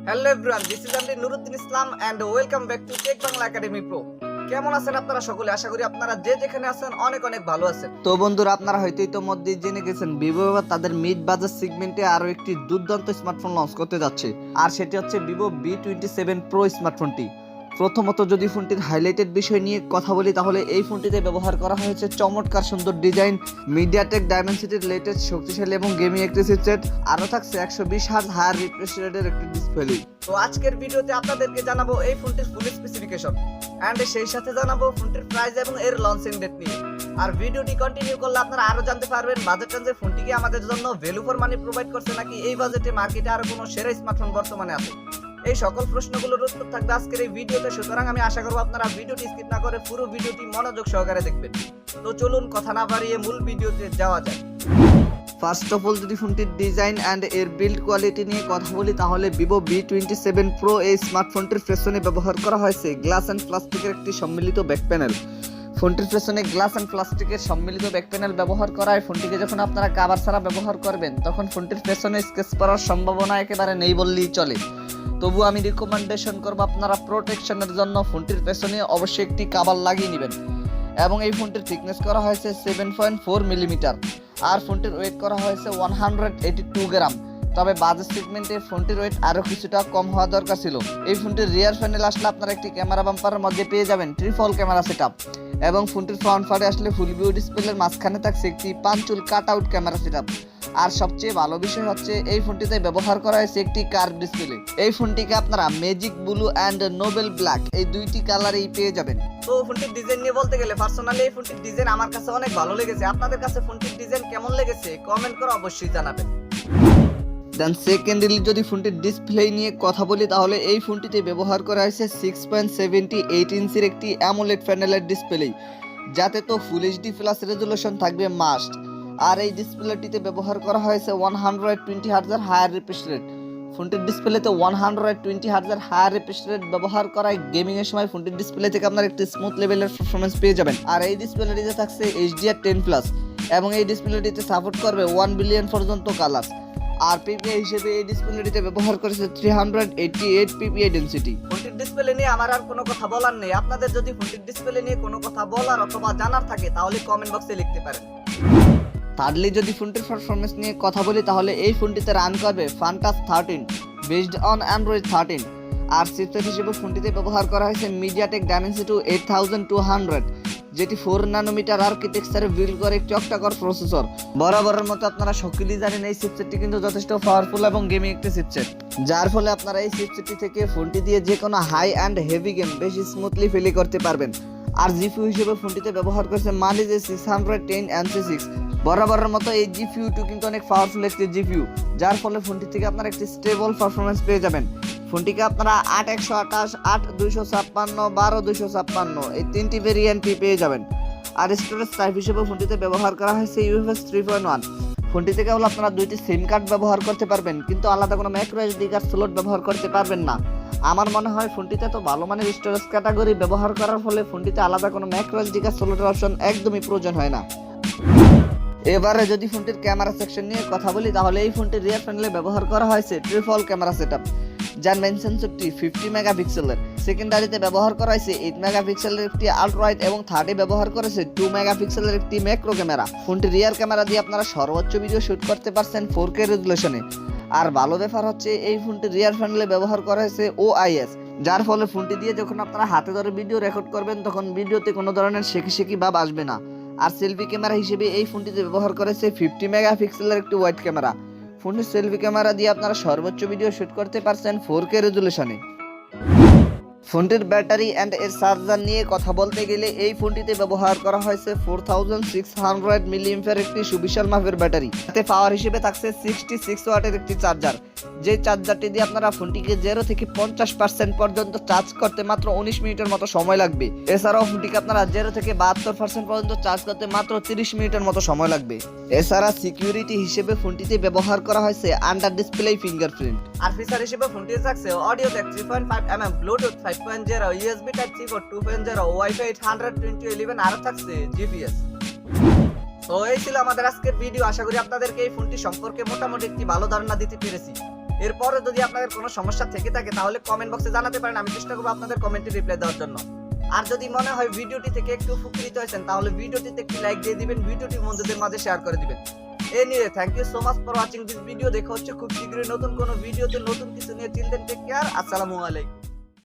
Hello everyone, this is আমি Nuruddin Islam and welcome back to Tech Bangla Academy Pro. কেমন আছেন আপনারা সকলে? আশা করি আপনারা যে যেখানে আছেন অনেক অনেক ভালো আছেন। তো বন্ধুরা, আপনারা হয়তো ইতোমধ্যে জেনে গেছেন ভিভো তাদের মিড বাজেট সেগমেন্টে আরো একটি দুর্দান্ত স্মার্টফোন লঞ্চ করতে যাচ্ছে, আর সেটি হচ্ছে ভিভো V27 প্রো স্মার্টফোনটি। প্রথমত যদি ফোনটির হাইলাইটেড বিষয় নিয়ে কথা বলি, তাহলে এই ফোনটিতে ব্যবহার করা হয়েছে চমৎকার সুন্দর ডিজাইন, মিডিয়াটেক ডায়মেনসিটির লেটেস্ট শক্তিশালী এবং গেমিং একটি চিপসেট, আরও থাকছে 120 হার্জ হায়ার রিফ্রেশ রেটের একটি ডিসপ্লে। তো আজকের ভিডিওতে আপনাদেরকে জানাবো এই ফোনটির ফুল স্পেসিফিকেশন এন্ড সেই সাথে জানাবো ফোনটির প্রাইস এবং এর লঞ্চিং ডেট নিয়ে। আর ভিডিওটি কন্টিনিউ করলে আপনারা আরো জানতে পারবেন বাজেট রেঞ্জের ফোনটি কি আমাদের জন্য ভ্যালু ফর মানি প্রোভাইড করছে, নাকি এই বাজেটে মার্কেটে আর কোনো সেরা স্মার্টফোন বর্তমানে আছে। এই সকল প্রশ্নগুলোর উত্তর থাকবে আজকের এই ভিডিওতে, সুতরাং আমি আশা করব আপনারা ভিডিওটি স্কিপ না করে পুরো ভিডিওটি মনোযোগ সহকারে দেখবেন। তো চলুন কথা না বাড়িয়ে মূল ভিডিওতে যাওয়া যায়। ফার্স্ট অফ অল যদি ফোনটির ডিজাইন অ্যান্ড এর বিল্ড কোয়ালিটি নিয়ে কথা বলি, তাহলে ভিভো V27 প্রো এই স্মার্টফোনটির পেছনে ব্যবহার করা হয়েছে গ্লাস অ্যান্ড প্লাস্টিকের একটি সম্মিলিত ব্যাক প্যানেল। ফোনটির পেছনে গ্লাস অ্যান্ড প্লাস্টিকের সম্মিলিত ব্যাক প্যানেল ব্যবহার করায় ফোনটিকে যখন আপনারা কাভার ছাড়া ব্যবহার করবেন, তখন ফোনটির পেছনে স্কেচ করার সম্ভাবনা একেবারে নেই বললেই চলে। তবু আমি রিকমেন্ডেশন করব আপনারা প্রোটেকশনের জন্য ফোনটির পেছনে অবশ্যই একটি কাভার লাগিয়ে নেবেন। এবং এই ফোনটির থিকনেস করা হয়েছে 7.4 মিলিমিটার, আর ফোনটির ওয়েট করা হয়েছে 182 গ্রাম। তবে বাজেট সেগমেন্টে ফোনটির ওয়েট আরও কিছুটা কম হওয়া দরকার ছিল। এই ফোনটির রিয়ার প্যানেল আসলে আপনারা একটি ক্যামেরা বাম্পারের মধ্যে পেয়ে যাবেন ট্রিপল ক্যামেরা সেটআপ, এবং ফোনটির ফ্রন্ট পার্টে আসলে ফুল ভিউ ডিসপ্লের মাঝখানে থাকছে একটি punch hole cut out camera setup. আর সবচেয়ে ভালো বিষয় হচ্ছে এই ফোনটিতে ব্যবহার করা হয়েছে একটি কার্ভ ডিসপ্লে। এই ফোনটিকে আপনারা magic blue and Nobel black এই দুইটি কালারেই পেয়ে যাবেন। তো ফোনটির ডিজাইন নিয়ে বলতে গেলে পার্সোনালি এই ফোনটির ডিজাইন আমার কাছে অনেক ভালো লেগেছে। আপনাদের কাছে ফোনটির ডিজাইন কেমন লেগেছে কমেন্ট করে অবশ্যই জানাবেন। দেন সেকেন্ডলি যদি ফোনটির ডিসপ্লে নিয়ে কথা বলি, তাহলে এই ফোনটিতে ব্যবহার করা হয়েছে 6.78 ইঞ্চির একটি অ্যামোলেড প্যানেলের ডিসপ্লে, যাতে তো ফুল এইচডি প্লাস রেজুলেশন থাকবে মাস্ট। আর এই ডিসপ্লেটিতে ব্যবহার করা হয়েছে 120 হার্জের হায়ার রিফ্রেশ রেট। ফোনটির ডিসপ্লেতে 120 হার্জের হায়ার রিফ্রেশ রেট ব্যবহার করায় গেমিং এর সময় ফোনটির ডিসপ্লে থেকে আপনারা একটি স্মুথ লেভেলের পারফরম্যান্স পেয়ে যাবেন। আর এই ডিসপ্লেটিতে থাকছে HDR10+, এবং এই ডিসপ্লেটিতে সাপোর্ট করবে 1 বিলিয়ন পর্যন্ত কালার। আর পিপিআই হিসেবে এই ডিসপ্লেটিতে ব্যবহার করেছে 388 পিপিআই ডেনসিটি। ফোনটির ডিসপ্লে নিয়ে আমার আর কোনো কথা বলার নেই। আপনাদের যদি ফোনটির ডিসপ্লে নিয়ে কোনো কথা বলার অথবা জানার থাকে তাহলে কমেন্ট বক্সে লিখতে পারেন। থার্ডলি যদি ফোনটির পারফরম্যান্স নিয়ে কথা বলি, তাহলে এই ফোনটিতে রান করবে ফান্টাস 13 বেসড অন অ্যান্ড্রয়েড 13। আর চিপসেট হিসেবে ফোনটিতে ব্যবহার করা হয়েছে মিডিয়াটেক ডায়মেনসিটি 8200, যেটি 4 ন্যানোমিটার আর্কিটেকচারে বিল্ড করে একটি অক্টাকোর প্রসেসর। বরাবরের মতো আপনারা সকলেই জানেন এই চিপসেটটি কিন্তু যথেষ্ট পাওয়ারফুল এবং গেমিং একটি চিপসেট, যার ফলে আপনারা এই চিপসেটটি থেকে ফোনটি দিয়ে যে কোনো হাই অ্যান্ড হেভি গেম বেশি স্মুথলি প্লে করতে পারবেন। আর জিপিইউ হিসেবে ফোনটিতে ব্যবহার করেছে মালিজের 610 NC6। বরাবরের মতো এই জিপিইউটি কিন্তু অনেক পাওয়ারফুল একটি জিপিইউ, যার ফলে ফোনটি থেকে আপনারা একটি স্টেবল পারফরম্যান্স পেয়ে যাবেন। ফোনটিকে আপনারা 8128, 8256, 12256 এই তিনটি ভেরিয়েন্টই পেয়ে যাবেন। আর স্টোরেজ টাইপ হিসেবে ফোনটিতে ব্যবহার করা হয়েছে UFS 3.1। ফোনটিতে কেবল আপনারা দুইটি সিম কার্ড ব্যবহার করতে পারবেন, কিন্তু আলাদা কোনো মাইক্রো এসডি কার্ড স্লট ব্যবহার করতে পারবেন না। আমার মনে হয় ফোনটিতে তো ভালো মানের স্টোরেজ ক্যাটাগরি ব্যবহার করার ফলে ফোনটিতে আলাদা কোনো মাইক্রো এসডি কার্ড স্লটের অপশন একদমই প্রয়োজন হয় না। এবারে যদি ফোনটির ক্যামেরা সেকশন নিয়ে কথা বলি, তাহলে এই ফোনটির রিয়ার প্যানেলে ব্যবহার করা হয়েছে ট্রিপল ক্যামেরা সেটআপ, যার মেইন সেন্সরটি 50 মেগাপিক্সেলের। সেকেন্ডারিতে ব্যবহার করা হয়েছে 8 মেগাপিক্সেলের একটি আল্ট্রা ওয়াইড, এবং থার্ডে ব্যবহার করেছে 2 মেগাপিক্সেলের একটি ম্যাক্রো ক্যামেরা। ফোনটির রিয়ার ক্যামেরা দিয়ে আপনারা সর্বোচ্চ ভিডিও শুট করতে পারছেন 4K রেজুলেশনে। আর ভালো ব্যাপার হচ্ছে এই ফোনটির রিয়ার প্যানেলে ব্যবহার করা হয়েছে OIS, যার ফলে ফোনটি দিয়ে যখন আপনারা হাতে ধরে ভিডিও রেকর্ড করবেন, তখন ভিডিওতে কোনো ধরনের শেকি ভাব আসবে না। আর সেলফি ক্যামেরা হিসেবে এই ফোনটিতে ব্যবহার করেছে 50 মেগাপিক্সেলের একটি ওয়াইড ক্যামেরা। ফোনটির সেলফি ক্যামেরা দিয়ে আপনারা সর্বোচ্চ ভিডিও শুট করতে পারছেন 4K রেজুলেশনে। ফোনটির ব্যাটারি অ্যান্ড এর চার্জার নিয়ে কথা বলতে গেলে এই ফোনটিতে ব্যবহার করা হয়েছে 4600 মিলিঅ্যাম্পিয়ার একটি সুবিশাল মাপের ব্যাটারি, তাতে পাওয়ার হিসেবে থাকছে 66 ওয়াটের একটি চার্জার। যে চার্জারটি দিয়ে আপনারা ফোনটিকে 0 থেকে 50% পর্যন্ত চার্জ করতে মাত্র 19 মিনিটের মতো সময় লাগবে। এছাড়াও ফোনটিকে আপনারা 0 থেকে 72% পর্যন্ত চার্জ করতে মাত্র 30 মিনিটের মতো সময় লাগবে। এছাড়া সিকিউরিটি হিসেবে ফোনটিতে ব্যবহার করা হয়েছে আন্ডার ডিসপ্লে ফিঙ্গারপ্রিন্ট। আর ফিচার হিসেবে ফোনটিতে থাকছে audio Jack 3.5mm, Bluetooth 5.0, USB Type-C port 2.0, wifi 802.11, আর থাকছে GPS। তো এই ছিল আমাদের আজকের ভিডিও। আশা করি আপনাদেরকে এই ফোনটি সম্পর্কে মোটামুটি একটি ভালো ধারণা দিতে পেরেছি। এরপরে যদি আপনাদের কোনো সমস্যা থেকে থাকে তাহলে কমেন্ট বক্সে জানাতে পারেন, আমি চেষ্টা করবো আপনাদের কমেন্টে রিপ্লাই দেওয়ার জন্য। আর যদি মনে হয় ভিডিওটি থেকে একটু উপকৃত হয়েছেন তাহলে ভিডিওটিতে একটি লাইক দিয়ে দিবেন, ভিডিওটি বন্ধুদের মাঝে শেয়ার করে দিবেন। Anyway, thank you so much for watching this video. দেখা হচ্ছে খুব শীঘ্রই নতুন কোনো ভিডিওতে নতুন কিছু নিয়ে। টিল দেন টেক কেয়ার, আসসালামু আলাইকুম।